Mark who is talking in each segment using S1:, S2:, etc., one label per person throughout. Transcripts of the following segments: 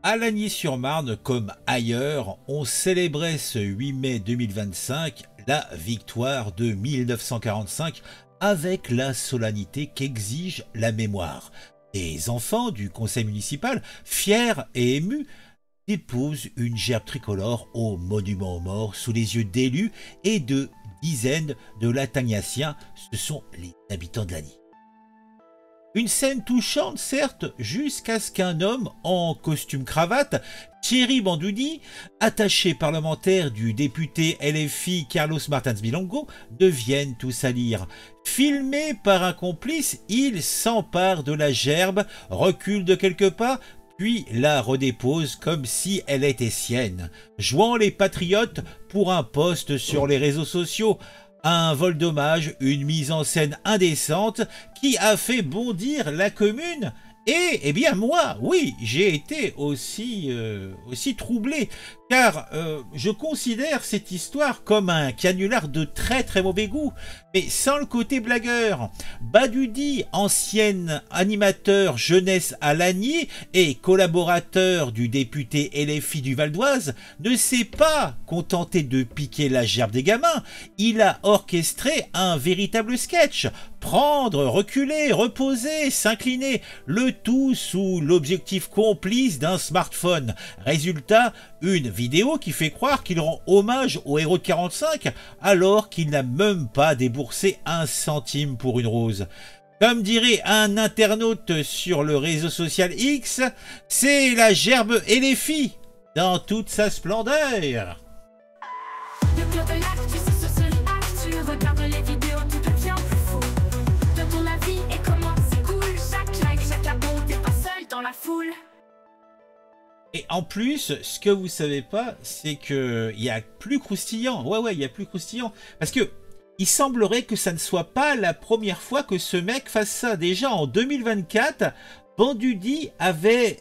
S1: À Lagny-sur-Marne, comme ailleurs, on célébrait ce 8 mai 2025 la victoire de 1945 avec la solennité qu'exige la mémoire. Les enfants du conseil municipal, fiers et émus, déposent une gerbe tricolore au monument aux morts sous les yeux d'élus et de dizaines de Latagnaciens. Ce sont les habitants de Lagny. Une scène touchante, certes, jusqu'à ce qu'un homme en costume cravate, Thierry Bandoudi, attaché parlementaire du député LFI Carlos Martins Bilongo, devienne tout salir. Filmé par un complice, il s'empare de la gerbe, recule de quelques pas, puis la redépose comme si elle était sienne, jouant les patriotes pour un post sur les réseaux sociaux. Un vol d'hommage, une mise en scène indécente qui a fait bondir la commune. Et, eh bien moi, oui, j'ai été aussi troublé, car je considère cette histoire comme un canular de très très mauvais goût, mais sans le côté blagueur. Badudi, ancien animateur jeunesse à Lagny et collaborateur du député LFI du Val d'Oise, ne s'est pas contenté de piquer la gerbe des gamins, il a orchestré un véritable sketch. Prendre, reculer, reposer, s'incliner, le tout sous l'objectif complice d'un smartphone. Résultat, une vidéo qui fait croire qu'il rend hommage au héros de 45 alors qu'il n'a même pas déboursé un centime pour une rose. Comme dirait un internaute sur le réseau social X, c'est la gerbe et les filles dans toute sa splendeur.
S2: La foule.
S1: Et en plus, ce que vous savez pas, c'est que il y a plus croustillant. Ouais, il y a plus croustillant. Parce que il semblerait que ça ne soit pas la première fois que ce mec fasse ça. Déjà en 2024, Bandudi avait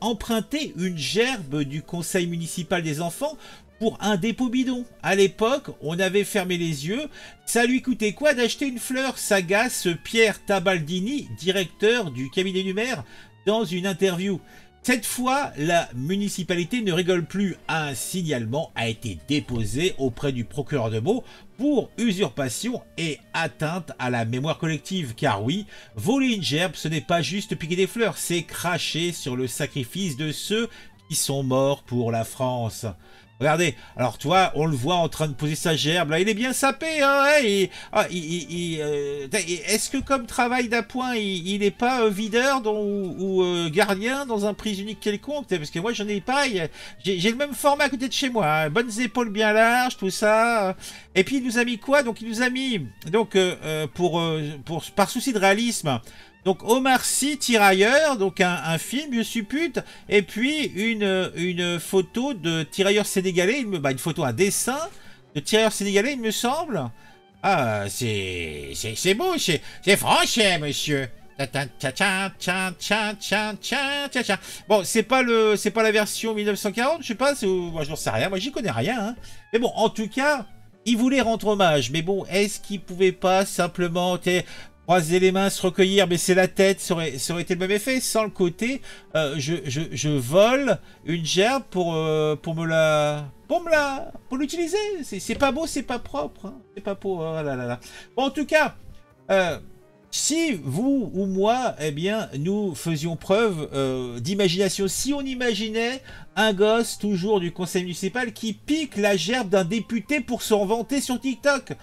S1: emprunté une gerbe du conseil municipal des enfants pour un dépôt bidon. À l'époque, on avait fermé les yeux. Ça lui coûtait quoi d'acheter une fleur? S'agace Pierre Tabaldini, directeur du cabinet du maire, dans une interview. Cette fois, la municipalité ne rigole plus. Un signalement a été déposé auprès du procureur de Meaux pour usurpation et atteinte à la mémoire collective. Car oui, voler une gerbe, ce n'est pas juste piquer des fleurs, c'est cracher sur le sacrifice de ceux qui sont morts pour la France. Regardez, alors toi, on le voit en train de poser sa gerbe, là, il est bien sapé, hein, est-ce que comme travail d'appoint, il n'est pas videur ou gardien dans un prise unique quelconque? Parce que moi, j'en ai pas, j'ai le même format à côté de chez moi, hein, bonnes épaules bien larges, tout ça. Et puis, il nous a mis quoi? Donc, il nous a mis, donc, par souci de réalisme, donc Omar Sy, tirailleur, donc un film, je suppute, et puis une photo de tirailleur sénégalais, une photo, un dessin de tirailleur sénégalais, il me semble. Ah, c'est beau, c'est français, monsieur. Bon, c'est pas la version 1940, je sais pas, moi j'en sais rien, moi j'y connais rien, hein. Mais bon, en tout cas, il voulait rendre hommage, mais bon, est-ce qu'il pouvait pas simplement croiser les mains, se recueillir, baisser la tête, ça aurait été le même effet, sans le côté, je vole une gerbe pour l'utiliser. C'est pas beau, c'est pas propre, hein. C'est pas beau, oh là là là. Bon, en tout cas, si vous ou moi, eh bien, nous faisions preuve d'imagination, si on imaginait un gosse toujours du conseil municipal qui pique la gerbe d'un député pour s'en vanter sur TikTok.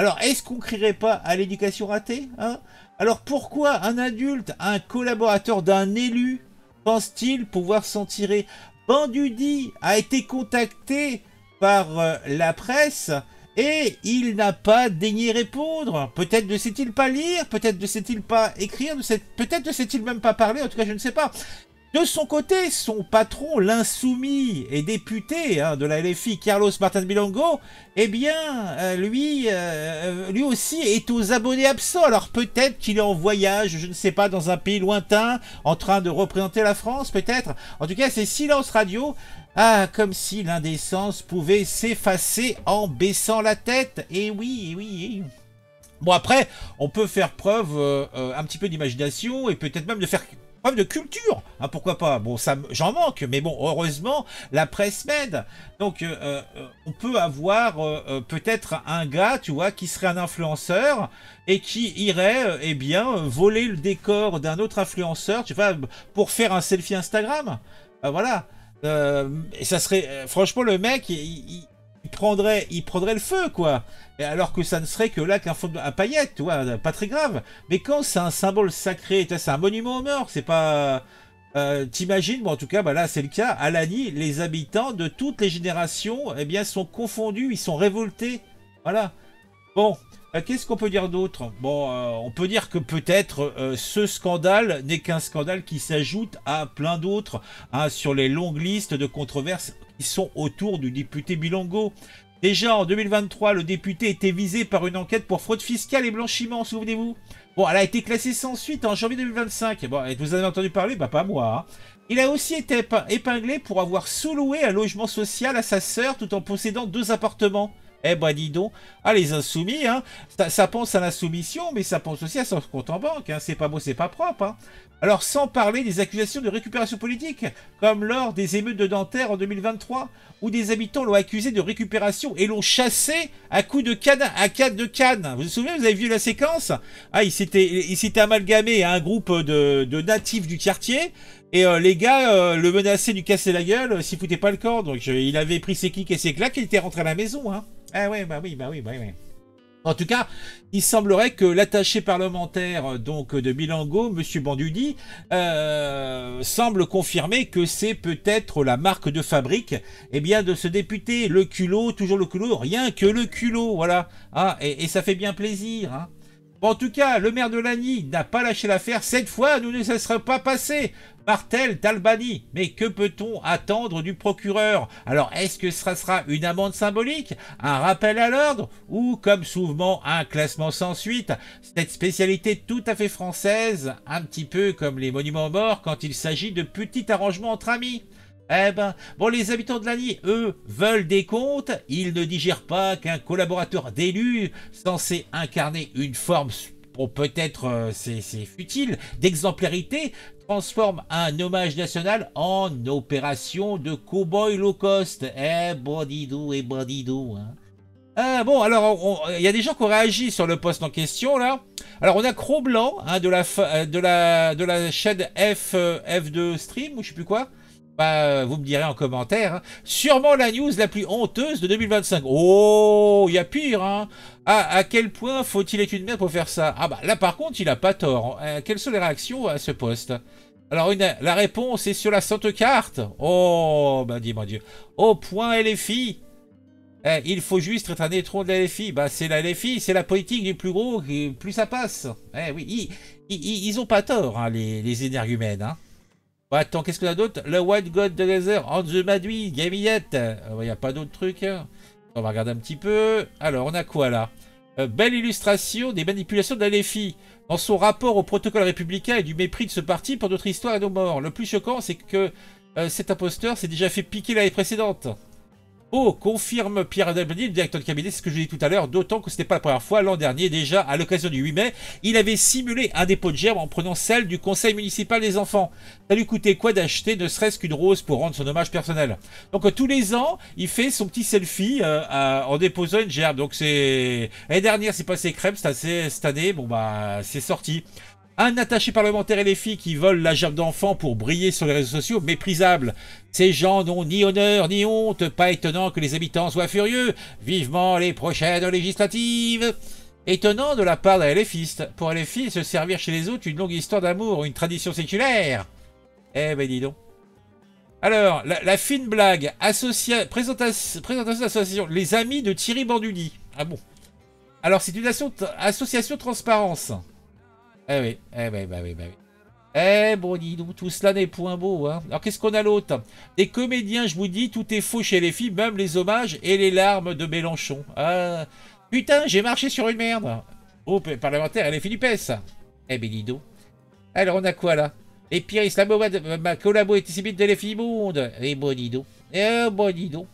S1: Alors, est-ce qu'on crierait pas à l'éducation ratée, hein? Alors, pourquoi un adulte, un collaborateur d'un élu, pense-t-il pouvoir s'en tirer? Bandudi a été contacté par la presse et il n'a pas daigné répondre. Peut-être ne sait-il pas lire, peut-être ne sait-il pas écrire, peut-être ne sait-il même pas parler, en tout cas, je ne sais pas. De son côté, son patron, l'insoumis et député de la LFI, Carlos Martins Bilongo, eh bien, lui aussi est aux abonnés absents. Alors peut-être qu'il est en voyage, je ne sais pas, dans un pays lointain, en train de représenter la France, peut-être. En tout cas, c'est silence radio. Ah, comme si l'indécence pouvait s'effacer en baissant la tête. Et oui, oui. Bon, après, on peut faire preuve un petit peu d'imagination et peut-être même de faire preuve de culture, hein, pourquoi pas. Bon, ça, j'en manque, mais bon, heureusement, la presse m'aide. Donc, on peut avoir peut-être un gars, tu vois, qui serait un influenceur et qui irait, eh bien, voler le décor d'un autre influenceur, tu vois, pour faire un selfie Instagram. Voilà. Et ça serait, franchement, le mec, il prendrait le feu, quoi. Et alors que ça ne serait que là qu'un fond à paillettes, tu vois, pas très grave. Mais quand c'est un symbole sacré, tu vois, c'est un monument aux morts, c'est pas. T'imagines, bon en tout cas, bah là c'est le cas, à Lagny, les habitants de toutes les générations, eh bien, sont confondus, ils sont révoltés. Voilà. Bon, qu'est-ce qu'on peut dire d'autre? Bon, on peut dire que peut-être ce scandale n'est qu'un scandale qui s'ajoute à plein d'autres, hein, sur les longues listes de controverses qui sont autour du député Bilongo. Déjà en 2023, le député était visé par une enquête pour fraude fiscale et blanchiment, souvenez-vous. Bon, elle a été classée sans suite en janvier 2025. Bon, et vous avez entendu parler? Bah pas moi. Hein. Il a aussi été épinglé pour avoir sous-loué un logement social à sa sœur tout en possédant 2 appartements. Eh ben dis donc, ah les insoumis, hein, ça pense à la soumission, mais ça pense aussi à son compte en banque, hein. C'est pas beau, c'est pas propre. Hein. Alors sans parler des accusations de récupération politique, comme lors des émeutes de Nanterre en 2023, où des habitants l'ont accusé de récupération et l'ont chassé à coups de canne à canne de canne. Vous vous souvenez, vous avez vu la séquence? Ah, il s'était amalgamé à un groupe de natifs du quartier. Et les gars le menaçaient de lui casser la gueule s'il foutait pas le camp. Donc il avait pris ses kicks et ses claques et il était rentré à la maison. Hein. Ah ouais, bah oui, bah oui, bah oui. En tout cas, il semblerait que l'attaché parlementaire donc de Bilongo, Monsieur Bandudi, semble confirmer que c'est peut-être la marque de fabrique, eh bien, de ce député. Le culot, toujours le culot, rien que le culot, voilà. Ah, et ça fait bien plaisir. Hein. Bon, en tout cas, le maire de Lagny n'a pas lâché l'affaire. Cette fois, nous ne se serait pas passé. Martel d'Albanie. Mais que peut-on attendre du procureur? Alors, est-ce que ce sera une amende symbolique, un rappel à l'ordre, ou, comme souvent, un classement sans suite? Cette spécialité tout à fait française, un petit peu comme les monuments morts quand il s'agit de petits arrangements entre amis. Eh ben, bon, les habitants de Lagny, eux, veulent des comptes. Ils ne digèrent pas qu'un collaborateur d'élu, censé incarner une forme, bon, peut-être c'est futile, d'exemplarité, transforme un hommage national en opération de cow-boy low cost. Eh, bandidou et bandidou, hein. Bon, alors, il y a des gens qui ont réagi sur le post en question, là. Alors, on a Cro-Blanc, hein, de la chaîne F2 Stream, ou je sais plus quoi. Bah, vous me direz en commentaire. Hein. Sûrement la news la plus honteuse de 2025. Oh, il y a pire, hein. Ah, à quel point faut-il être une merde pour faire ça? Ah bah, là, par contre, il a pas tort. Quelles sont les réactions à ce post? Alors, la réponse est sur la sainte carte. Oh, bah, dis mon Dieu. Au point LFI. Il faut juste être un étron de la LFI. Bah, c'est la LFI, c'est la politique du plus gros, plus ça passe. Oui, ils ont pas tort, hein, les énergumènes, hein. Bon, attends, qu'est-ce qu'on a d'autre? Le White God de Laser, On the Madouille, Gamillette. Il n'y a pas d'autres trucs. Hein. On va regarder un petit peu. Alors, on a quoi là? Belle illustration des manipulations de la LFI. Dans son rapport au protocole républicain et du mépris de ce parti pour notre histoire et nos morts. Le plus choquant, c'est que cet imposteur s'est déjà fait piquer l'année précédente. Oh, confirme Pierre Delbany, le directeur de cabinet, c'est ce que je dis tout à l'heure, d'autant que ce n'était pas la première fois. L'an dernier, déjà, à l'occasion du 8 mai, il avait simulé un dépôt de gerbe en prenant celle du conseil municipal des enfants. Ça lui coûtait quoi d'acheter ne serait-ce qu'une rose pour rendre son hommage personnel? Donc tous les ans, il fait son petit selfie en déposant une gerbe. Donc c'est... L'année dernière, c'est passé crème, cette année, bon bah, c'est sorti. Un attaché parlementaire et les filles qui volent la gerbe d'enfant pour briller sur les réseaux sociaux, méprisable. Ces gens n'ont ni honneur ni honte, pas étonnant que les habitants soient furieux. Vivement les prochaines législatives. Étonnant de la part d'un LFiste. Pour un LFI, se servir chez les autres une longue histoire d'amour, une tradition séculaire. Eh ben dis donc. Alors, la fine blague, présentation d'association, les amis de Thierry Banduni. Ah bon. Alors c'est une association transparence. Eh oui, bah oui. Eh bon, dis donc, tout cela n'est point beau, hein. Alors qu'est-ce qu'on a l'autre? Des comédiens, je vous dis, tout est faux chez les filles, même les hommages et les larmes de Mélenchon. Ah, putain, j'ai marché sur une merde. Oh, parlementaire, elle est filles du PES. Eh ben dis donc. Alors on a quoi là? Les pires islamo ma collabo antisémite de les filles immondes. Eh bon, dis donc. Eh bon, dis donc.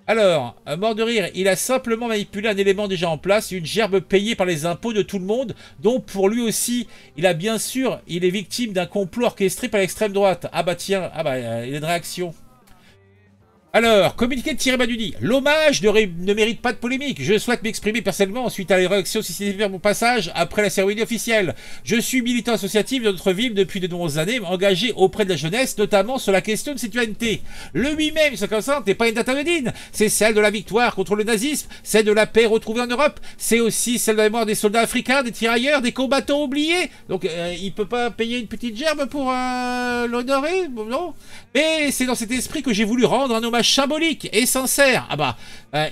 S1: Alors, mort de rire, il a simplement manipulé un élément déjà en place, une gerbe payée par les impôts de tout le monde, donc pour lui aussi, il est victime d'un complot orchestré par l'extrême droite. Ah bah tiens, il est de réaction. Alors, communiqué de Thierry Badudi. L'hommage ne mérite pas de polémique. Je souhaite m'exprimer personnellement suite à les réactions suscitées vers mon passage après la cérémonie officielle. Je suis militant associatif de notre ville depuis de nombreuses années, engagé auprès de la jeunesse, notamment sur la question de citoyenneté. Le 8 mai 1960 n'est pas une date anodine. C'est celle de la victoire contre le nazisme, celle de la paix retrouvée en Europe. C'est aussi celle de la mémoire des soldats africains, des tirailleurs, des combattants oubliés. Donc, il peut pas payer une petite gerbe pour l'honorer, non? Mais c'est dans cet esprit que j'ai voulu rendre un hommage symbolique et sincère.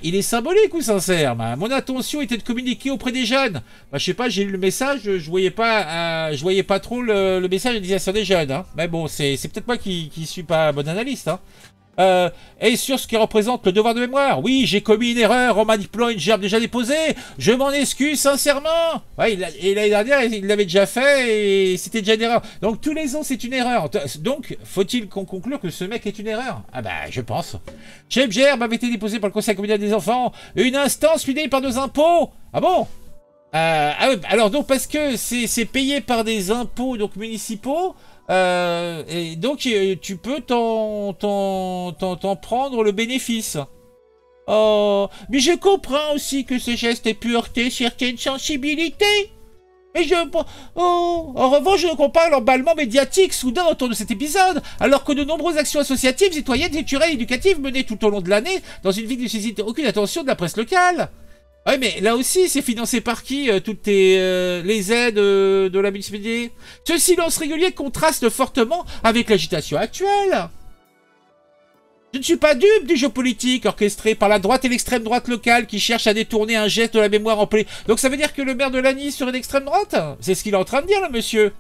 S1: Il est symbolique ou sincère? Mon intention était de communiquer auprès des jeunes. Je sais pas, j'ai lu le message, je voyais pas trop le message à destination des jeunes. Hein. Mais bon, c'est peut-être moi qui suis pas bon analyste. Hein. Et sur ce qui représente le devoir de mémoire, oui, j'ai commis une erreur en manipulant une gerbe déjà déposée. Je m'en excuse sincèrement. Ouais, et l'année dernière, il l'avait déjà fait et c'était déjà une erreur. Donc tous les ans, c'est une erreur. Donc, faut-il qu'on conclure que ce mec est une erreur? Je pense. Cette gerbe avait été déposée par le Conseil communal des enfants, une instance fidèle par nos impôts. Ah bon? Oui, alors donc parce que c'est payé par des impôts donc municipaux. Et donc tu peux t'en prendre le bénéfice. Oh, mais je comprends aussi que ce geste ait pu heurter certaines sensibilités. Mais en revanche, je ne comprends pas l'emballement médiatique soudain autour de cet épisode, alors que de nombreuses actions associatives, citoyennes, culturelles et éducatives menées tout au long de l'année dans une ville qui ne suscite aucune attention de la presse locale. Ouais, mais là aussi, c'est financé par qui, toutes les aides de la municipalité? Ce silence régulier contraste fortement avec l'agitation actuelle. Je ne suis pas dupe du jeu politique orchestré par la droite et l'extrême droite locale qui cherche à détourner un geste de la mémoire en plaie. Donc ça veut dire que le maire de Lagny serait d'extrême droite? C'est ce qu'il est en train de dire, là, monsieur.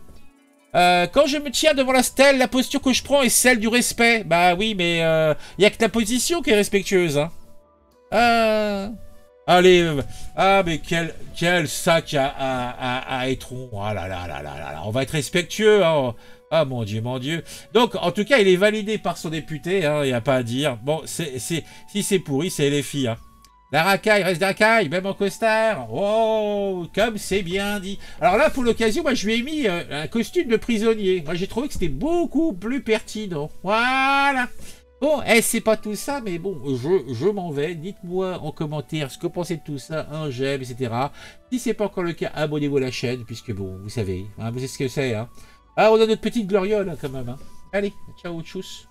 S1: Quand je me tiens devant la stèle, la posture que je prends est celle du respect. Bah oui, mais il n'y a que ta position qui est respectueuse, hein. Allez, mais quel sac à étron. Ah là, on va être respectueux, hein. Ah mon Dieu. Donc, en tout cas, il est validé par son député, hein, il n'y a pas à dire. Bon, si c'est pourri, c'est les filles, hein. La racaille reste la racaille, même en costard. Oh, comme c'est bien dit. Alors là, pour l'occasion, moi, je lui ai mis un costume de prisonnier. Moi, j'ai trouvé que c'était beaucoup plus pertinent. Voilà. Bon, c'est pas tout ça, mais bon, je m'en vais. Dites-moi en commentaire ce que vous pensez de tout ça, un j'aime, etc. Si c'est pas encore le cas, abonnez-vous à la chaîne, puisque bon, vous savez, hein, vous savez ce que c'est. Hein. Ah, on a notre petite gloriole, hein, quand même. Hein. Allez, ciao, tchuss.